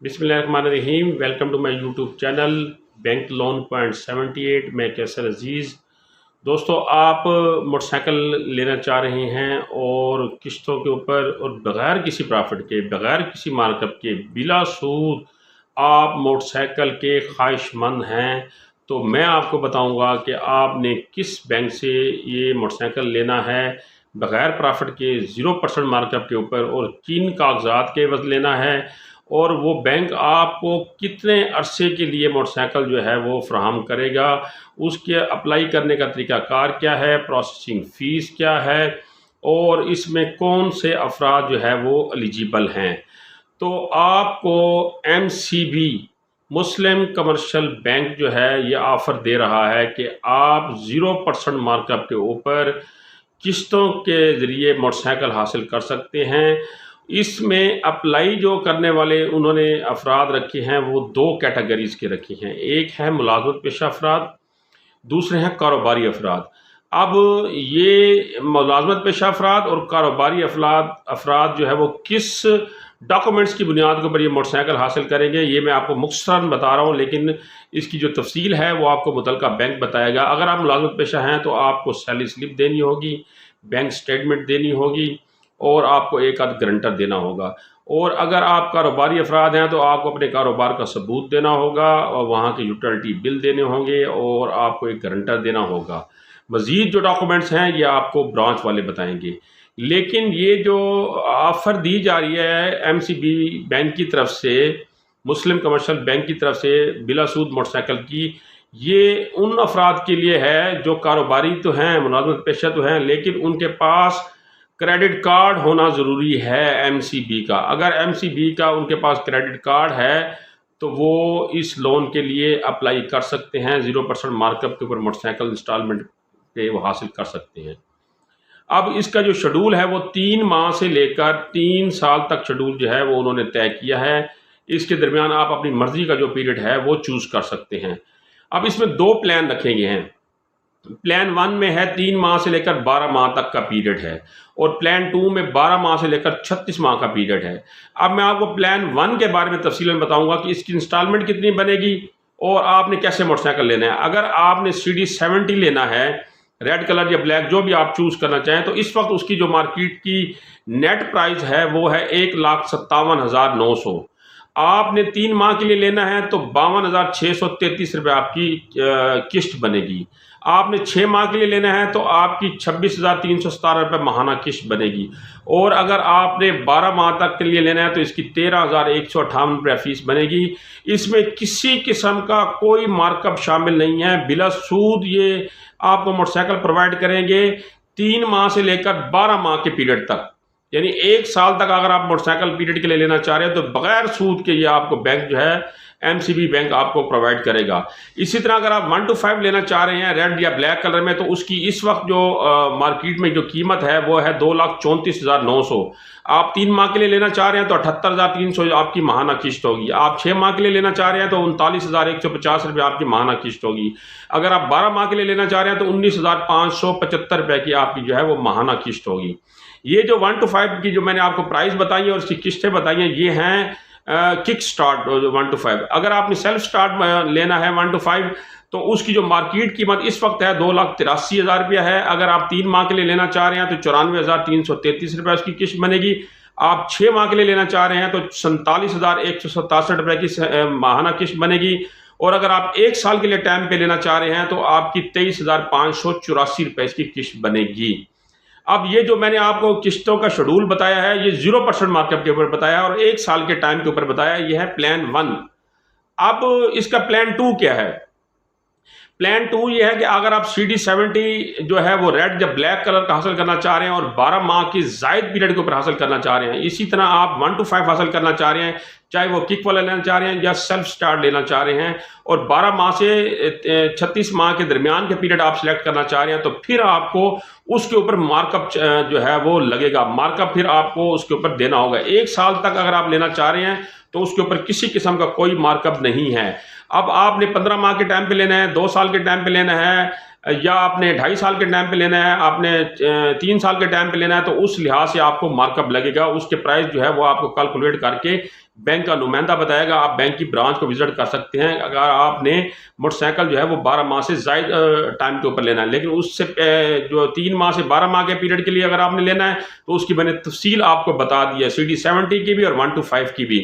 बिस्मिल्लाहिर्रहमानिर्रहीम। Welcome to my YouTube channel bank loan point 78। मैं कैसर अजीज़। दोस्तों, आप मोटरसाइकिल लेना चाह रहे हैं और किस्तों के ऊपर और बग़ैर किसी प्रॉफिट के, बग़ैर किसी मार्कअप के, बिला सूद आप मोटरसाइकिल के ख्वाहिशमंद हैं, तो मैं आपको बताऊंगा कि आपने किस बैंक से ये मोटरसाइकिल लेना है बग़ैर प्रॉफिट के, 0% मार्कअप के ऊपर, और किन कागजात के एवज़ लेना है, और वो बैंक आपको कितने अरसे के लिए मोटरसाइकिल जो है वो फ्राहम करेगा, उसके अप्लाई करने का तरीक़ाकार क्या है, प्रोसेसिंग फ़ीस क्या है, और इसमें कौन से अफराद जो है वो एलिजिबल हैं। तो आपको एमसीबी मुस्लिम कमर्शियल बैंक जो है ये ऑफ़र दे रहा है कि आप 0% मार्कअप के ऊपर किस्तों के ज़रिए मोटरसाइकिल हासिल कर सकते हैं। इसमें अप्लाई जो करने वाले उन्होंने अफराद रखे हैं वो दो कैटेगरीज़ के रखे हैं। एक है मुलाज़मत पेशा अफराद, दूसरे हैं कारोबारी अफराद। अब ये मुलाज़मत पेशा अफराद और कारोबारी अफराद जो है वो किस डॉक्यूमेंट्स की बुनियाद के ऊपर ये मोटरसाइकिल हासिल करेंगे, ये मैं आपको मुख्तसरन बता रहा हूँ, लेकिन इसकी जो तफसील है वो आपको मुतल्लिका बैंक बताएगा। अगर आप मुलाज़मत पेशा हैं तो आपको सैलरी स्लिप देनी होगी, बैंक स्टेटमेंट देनी होगी, और आपको एक आध गारंटर देना होगा। और अगर आप कारोबारी अफराद हैं तो आपको अपने कारोबार का सबूत देना होगा, और वहाँ के यूटिलिटी बिल देने होंगे, और आपको एक गारंटर देना होगा। मज़ीद जो डॉक्यूमेंट्स हैं ये आपको ब्रांच वाले बताएंगे। लेकिन ये जो ऑफ़र दी जा रही है एमसीबी बैंक की तरफ से, मुस्लिम कमर्शियल बैंक की तरफ से, बिला सूद मोटरसाइकिल की, ये उन अफराद के लिए है जो कारोबारी तो हैं, मुलाज़मत पेशा तो हैं, लेकिन उनके पास क्रेडिट कार्ड होना ज़रूरी है एमसीबी का। अगर एमसीबी का उनके पास क्रेडिट कार्ड है तो वो इस लोन के लिए अप्लाई कर सकते हैं। 0% मार्कअप के ऊपर मोटरसाइकिल इंस्टॉलमेंट पे वो हासिल कर सकते हैं। अब इसका जो शेड्यूल है वो 3 माह से लेकर 3 साल तक शेड्यूल जो है वो उन्होंने तय किया है। इसके दरमियान आप अपनी मर्ज़ी का जो पीरियड है वो चूज़ कर सकते हैं। अब इसमें 2 प्लान रखे गए हैं। प्लान 1 में है 3 माह से लेकर 12 माह तक का पीरियड है, और प्लान 2 में 12 माह से लेकर 36 माह का पीरियड है। अब मैं आपको प्लान 1 के बारे में तफसीलन बताऊंगा कि इसकी इंस्टॉलमेंट कितनी बनेगी और आपने कैसे मोटरसाइकिल लेना है। अगर आपने CD70 लेना है, रेड कलर या ब्लैक जो भी आप चूज़ करना चाहें, तो इस वक्त उसकी जो मार्केट की नेट प्राइस है वो है 1,57,900। आपने 3 माह के लिए लेना है तो 52,633 रुपये आपकी किस्त बनेगी। आपने 6 माह के लिए लेना है तो आपकी 26,317 रुपये माहाना किस्त बनेगी। और अगर आपने 12 माह तक के लिए लेना है तो इसकी 13,158 रुपये फ़ीस बनेगी। इसमें किसी किस्म का कोई मार्कअप शामिल नहीं है, बिला सूद ये आपको मोटरसाइकिल प्रोवाइड करेंगे 3 माह से लेकर 12 माह के पीरियड तक। यानी 1 साल तक अगर आप मोटरसाइकिल पीरियड के लिए लेना चाह रहे हैं तो बगैर सूद के ये आपको बैंक जो है एमसीबी बैंक आपको प्रोवाइड करेगा। इसी तरह अगर आप 1 to 5 लेना चाह रहे हैं रेड या ब्लैक कलर में, तो उसकी इस वक्त जो मार्केट में जो कीमत है वो है 2,34,900। आप 3 माह के लिए लेना चाह रहे हैं तो 78,300 आपकी माहाना किस्त होगी। आप 6 माह के लिए लेना चाह रहे हैं तो 39,150 रुपये आपकी माहाना किस्त होगी। अगर आप 12 माह के लिए लेना चाह रहे हैं तो 19,575 रुपये की आपकी जो है वो माहाना किस्त होगी। ये जो 1 to 5 की जो मैंने आपको प्राइस बताई है और इसकी किस्तें बताई हैं, ये हैं किक स्टार्ट 1 to 5। अगर आपने सेल्फ स्टार्ट लेना है 1 to 5 तो उसकी जो मार्केट कीमत इस वक्त है 2,83,000 रुपया है। अगर आप 3 माह के लिए लेना चाह रहे हैं तो 94,333 रुपये उसकी किस्त बनेगी। आप 6 माह के लिए लेना चाह रहे हैं तो 47,167 रुपये की माहाना किस्त बनेगी। और अगर आप 1 साल के लिए टाइम पे लेना चाह रहे हैं तो आपकी 23,584 रुपये इसकी किस्त बनेगी। अब ये जो मैंने आपको किस्तों का शेड्यूल बताया है ये 0% मार्कअप के ऊपर बताया है और 1 साल के टाइम के ऊपर बताया है। ये है प्लान 1। अब इसका प्लान 2 क्या है? प्लान 2 ये है कि अगर आप CD70 जो है वो रेड या ब्लैक कलर का हासिल करना चाह रहे हैं और 12 माह की जायद पीरियड के ऊपर हासिल करना चाह रहे हैं, इसी तरह आप 1 to 5 हासिल करना चाह रहे हैं, चाहे वो किक वाला लेना चाह रहे हैं या सेल्फ स्टार्ट लेना चाह रहे हैं, और 12 माह से 36 माह के दरमियान के पीरियड आप सिलेक्ट करना चाह रहे हैं, तो फिर आपको उसके ऊपर मार्कअप जो है वो लगेगा। मार्कअप फिर आपको उसके ऊपर देना होगा। 1 साल तक अगर आप लेना चाह रहे हैं तो उसके ऊपर किसी किस्म का कोई मार्कअप नहीं है। अब आपने 15 माह के टाइम पे लेना है, 2 साल के टाइम पे लेना है, या आपने 2.5 साल के टाइम पे लेना है, आपने 3 साल के टाइम पे लेना है, तो उस लिहाज से आपको मार्कअप लगेगा। उसके प्राइस जो है वो आपको कैलकुलेट करके बैंक का नुमाइंदा बताएगा। आप बैंक की ब्रांच को विजिट कर सकते हैं। अगर आपने मोटरसाइकिल जो है वो 12 माह से ज़्यादा टाइम के ऊपर लेना है, लेकिन उससे जो 3 माह से 12 माह के पीरियड के लिए अगर आपने लेना है तो उसकी मैंने तफसील आपको बता दी है, CD70 की भी और 125 की भी।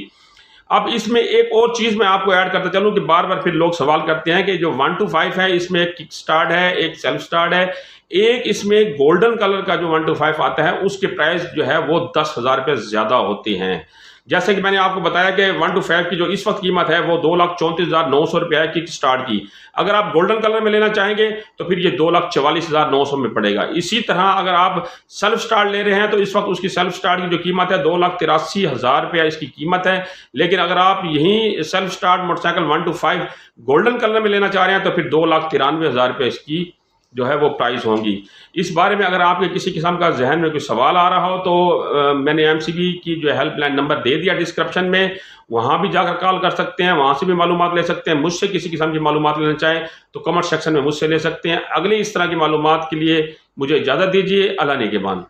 अब इसमें एक और चीज़ मैं आपको ऐड करता चलूँ कि बार बार फिर लोग सवाल करते हैं कि जो 125 है इसमें एक किक स्टार्ट है, एक सेल्फ स्टार्ट है, एक इसमें गोल्डन कलर का जो 125 आता है उसके प्राइस जो है वो 10,000 रुपये ज़्यादा होते हैं। जैसे कि मैंने आपको बताया कि 125 की जो इस वक्त कीमत है वो 2,34,900 रुपये है किक स्टार्ट की। अगर आप गोल्डन कलर में लेना चाहेंगे तो फिर ये 2,44,900 में पड़ेगा। इसी तरह अगर आप सेल्फ स्टार्ट ले रहे हैं तो इस वक्त उसकी सेल्फ स्टार्ट की जो कीमत है 2,83,000 रुपया इसकी कीमत है। लेकिन अगर आप यही self start motorcycle 125 golden colour में लेना चाह रहे हैं तो फिर 2,93,000 रुपये इसकी जो है वो प्राइस होंगी। इस बारे में अगर आपके किसी किस्म का जहन में कोई सवाल आ रहा हो तो मैंने MCB की जो हेल्पलाइन नंबर दे दिया डिस्क्रिप्शन में, वहाँ भी जाकर कॉल कर सकते हैं, वहाँ से भी मालूमात ले सकते हैं। मुझसे किसी किस्म की मालूमात लेना चाहें तो कमेंट सेक्शन में मुझसे ले सकते हैं। अगली इस तरह की मालूमात के लिए मुझे इजाज़त दीजिए। अल्लाह निगहबान।